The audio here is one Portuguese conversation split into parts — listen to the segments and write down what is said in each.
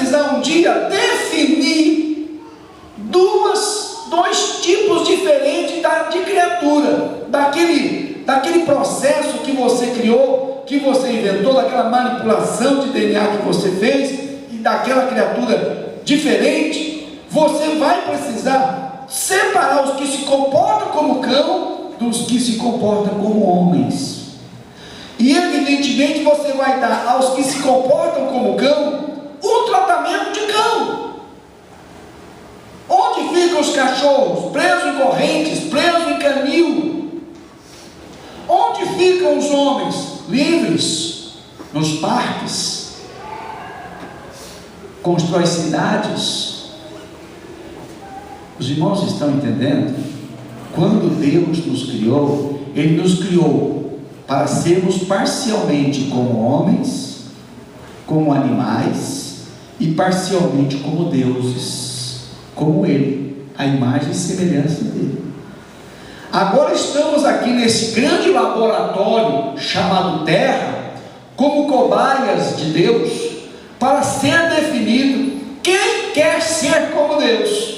precisar um dia definir dois tipos diferentes de criatura, daquele processo que você criou, que você inventou, daquela manipulação de DNA que você fez, e daquela criatura diferente. Você vai precisar separar os que se comportam como cão dos que se comportam como homens. E evidentemente você vai dar aos que se comportam como cão um tratamento de cão. Onde ficam os cachorros? Presos em correntes, presos em canil. Onde ficam os homens? Livres, nos parques. Constrói cidades. Os irmãos estão entendendo? Quando Deus nos criou, Ele nos criou para sermos parcialmente como homens, como animais, e parcialmente como deuses, como Ele, a imagem e semelhança dele. Agora estamos aqui nesse grande laboratório chamado Terra, como cobaias de Deus, para ser definido quem quer ser como Deus,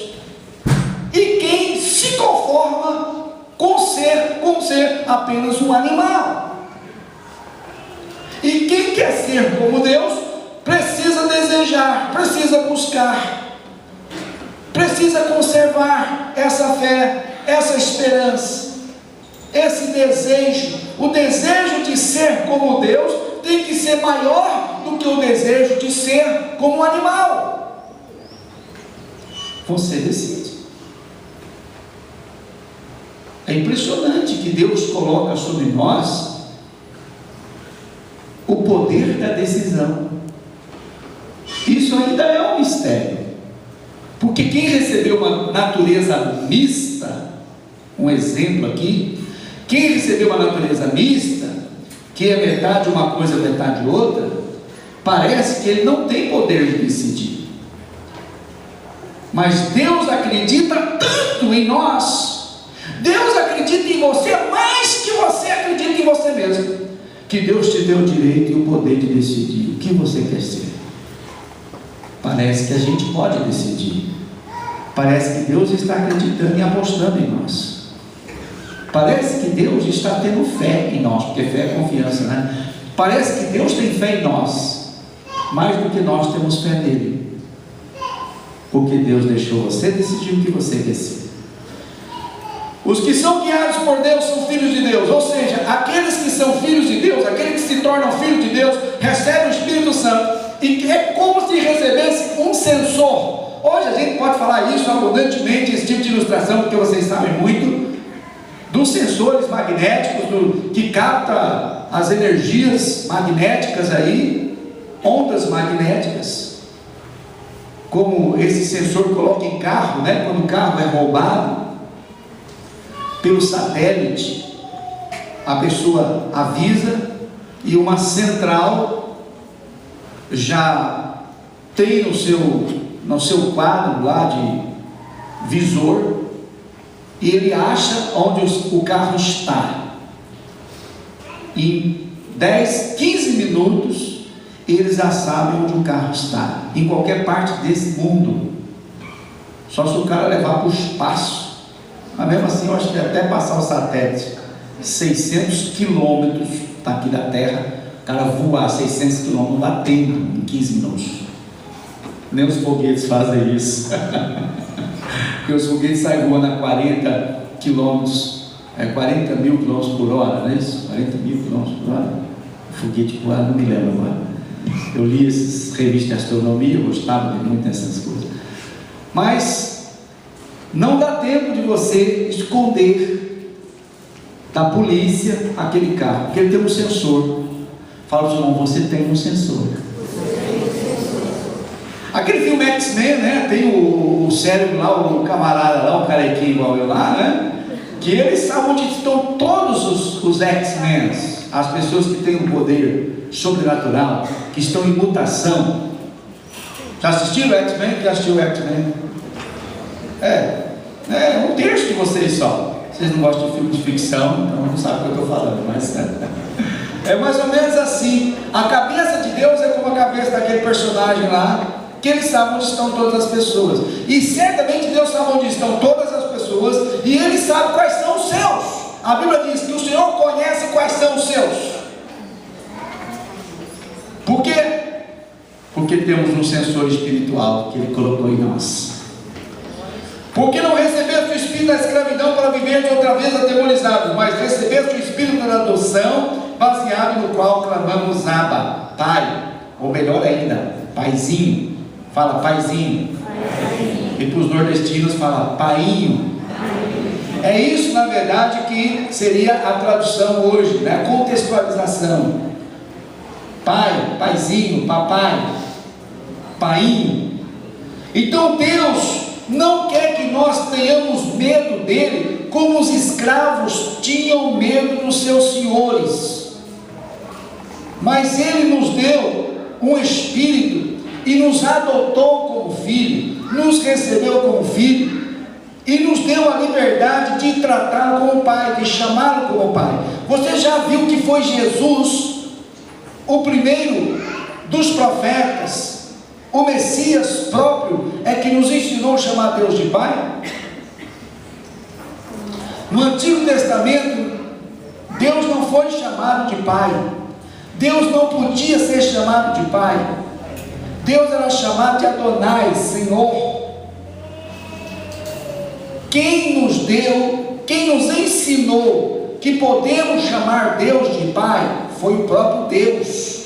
e quem se conforma com ser apenas um animal. E quem quer ser como Deus precisa desejar, precisa buscar, precisa conservar essa fé, essa esperança, esse desejo. O desejo de ser como Deus tem que ser maior do que o desejo de ser como um animal. Você decide. É impressionante que Deus coloca sobre nós o poder da decisão. Isso ainda é um mistério, porque quem recebeu uma natureza mista, um exemplo aqui, quem recebeu uma natureza mista, que é metade uma coisa, metade outra, parece que ele não tem poder de decidir. Mas Deus acredita tanto em nós, Deus acredita em você mais que você acredita em você mesmo, que Deus te deu o direito e o poder de decidir o que você quer ser. Parece que a gente pode decidir. Parece que Deus está acreditando e apostando em nós. Parece que Deus está tendo fé em nós, porque fé é confiança, né? Parece que Deus tem fé em nós, mais do que nós temos fé nele, porque Deus deixou você decidir o que você quer ser. Os que são guiados por Deus são filhos de Deus, ou seja, aqueles que são filhos de Deus, aqueles que se tornam filhos de Deus, recebem o Espírito Santo, e é como se recebesse um sensor. Hoje a gente pode falar isso abundantemente, esse tipo de ilustração, porque vocês sabem muito dos sensores magnéticos, que capta as energias magnéticas aí, ondas magnéticas, como esse sensor coloca em carro, né? Quando o carro é roubado pelo satélite, a pessoa avisa, e uma central já tem no seu quadro lá de visor, e ele acha onde o carro está. Em 10, 15 minutos eles já sabem onde o carro está, em qualquer parte desse mundo, só se o cara levar para o espaço. Mas mesmo assim, eu acho que até passar o satélite 600 quilômetros daqui da Terra, o cara voar 600 quilômetros, não dá tempo em 15 minutos. Nem os foguetes fazem isso. Porque os foguetes saem voando a 40 quilômetros, 40 mil quilômetros por hora, não é isso? 40 mil quilômetros por hora. O foguete voar, não me lembro agora. Eu li essas revistas de astronomia, eu gostava de muito dessas coisas. Mas não dá tempo de você esconder da polícia aquele carro, porque ele tem um sensor. Fala para o seu irmão, você tem um sensor. Aquele filme X-Men, né? Tem o cérebro lá, o camarada lá, o carequinho igual eu lá, né? Que eles sabem onde estão todos os X-Men, as pessoas que têm um poder sobrenatural, que estão em mutação. Já assistiram o X-Men? Quem assistiu o X-Men? É um terço de vocês só. Vocês não gostam de filme de ficção, então não sabem o que eu estou falando, mas é mais ou menos assim. A cabeça de Deus é como a cabeça daquele personagem lá, que Ele sabe onde estão todas as pessoas, e certamente Deus sabe onde estão todas as pessoas, e Ele sabe quais são os seus. A Bíblia diz que o Senhor conhece quais são os seus. Por quê? Porque temos um sensor espiritual que Ele colocou em nós. Porque não recebeste o espírito da escravidão para viver outra vez atemorizados, mas recebeste o espírito da adoção, baseado no qual clamamos Abba, Pai, ou melhor ainda, Paizinho. Fala Paizinho. E para os nordestinos fala Painho. É isso, na verdade, que seria a tradução hoje, né? A contextualização. Pai, Paizinho, Papai, Painho. Então Deus não quer que nós tenhamos medo dele, como os escravos tinham medo dos seus senhores. Mas Ele nos deu um espírito e nos adotou como filho, nos recebeu como filho e nos deu a liberdade de tratá-lo como pai, de chamá-lo como pai. Você já viu que foi Jesus o primeiro dos profetas, o Messias próprio, é que nos ensinou a chamar Deus de pai? No Antigo Testamento, Deus não foi chamado de pai. Deus não podia ser chamado de pai. Deus era chamado de Adonai, Senhor. Quem nos deu, quem nos ensinou que podemos chamar Deus de pai, foi o próprio Deus.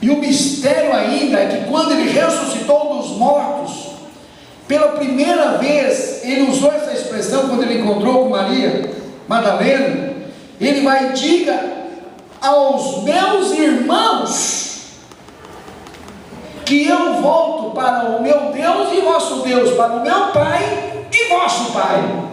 E o mistério ainda é que quando Ele ressuscitou dos mortos, pela primeira vez, Ele usou essa expressão quando Ele encontrou com Maria Madalena. Ele vai e diga aos meus irmãos que eu volto para o meu Deus e vosso Deus, para o meu Pai e vosso Pai.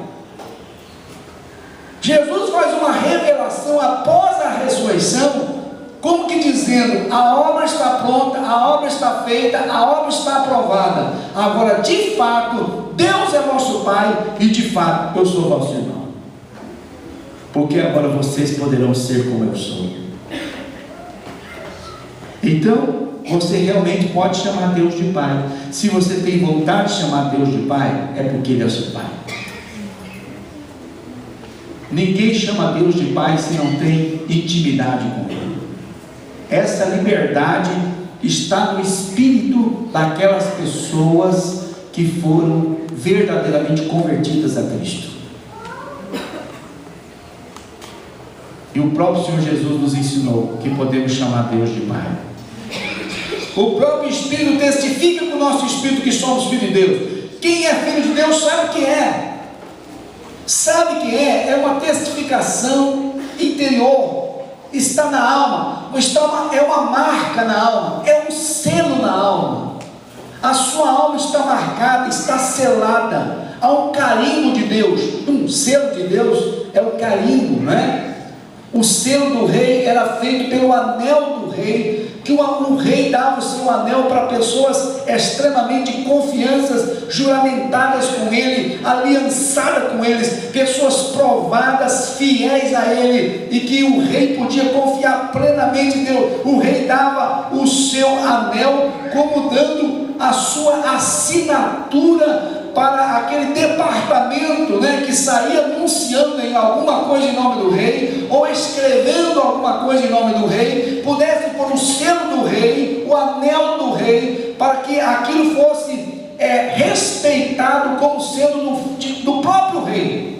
Jesus faz uma revelação após a ressurreição, como que dizendo, a obra está pronta, a obra está feita, a obra está aprovada. Agora, de fato, Deus é vosso Pai e de fato eu sou vosso irmão. Porque agora vocês poderão ser como eu sou. Então, você realmente pode chamar Deus de Pai. Se você tem vontade de chamar Deus de Pai, é porque Ele é seu Pai. Ninguém chama Deus de Pai se não tem intimidade com Ele. Essa liberdade está no espírito daquelas pessoas que foram verdadeiramente convertidas a Cristo. E o próprio Senhor Jesus nos ensinou que podemos chamar Deus de Pai. O próprio Espírito testifica com o nosso Espírito que somos filhos de Deus. Quem é filho de Deus sabe o que é. Sabe o que é? É uma testificação interior. Está na alma. É uma marca na alma. É um selo na alma. A sua alma está marcada, está selada. Há um carimbo de Deus. Um selo de Deus é o carimbo, não é? O selo do rei era feito pelo anel do rei, que o rei dava o seu anel para pessoas extremamente confianças, juramentadas com ele, aliançadas com eles, pessoas provadas, fiéis a ele, e que o rei podia confiar plenamente em Deus. O rei dava o seu anel como dando a sua assinatura para aquele departamento, né, que saía anunciando em alguma coisa em nome do rei, ou escrevendo alguma coisa em nome do rei, pudesse pôr o selo do rei, o anel do rei, para que aquilo fosse respeitado como sendo do próprio rei.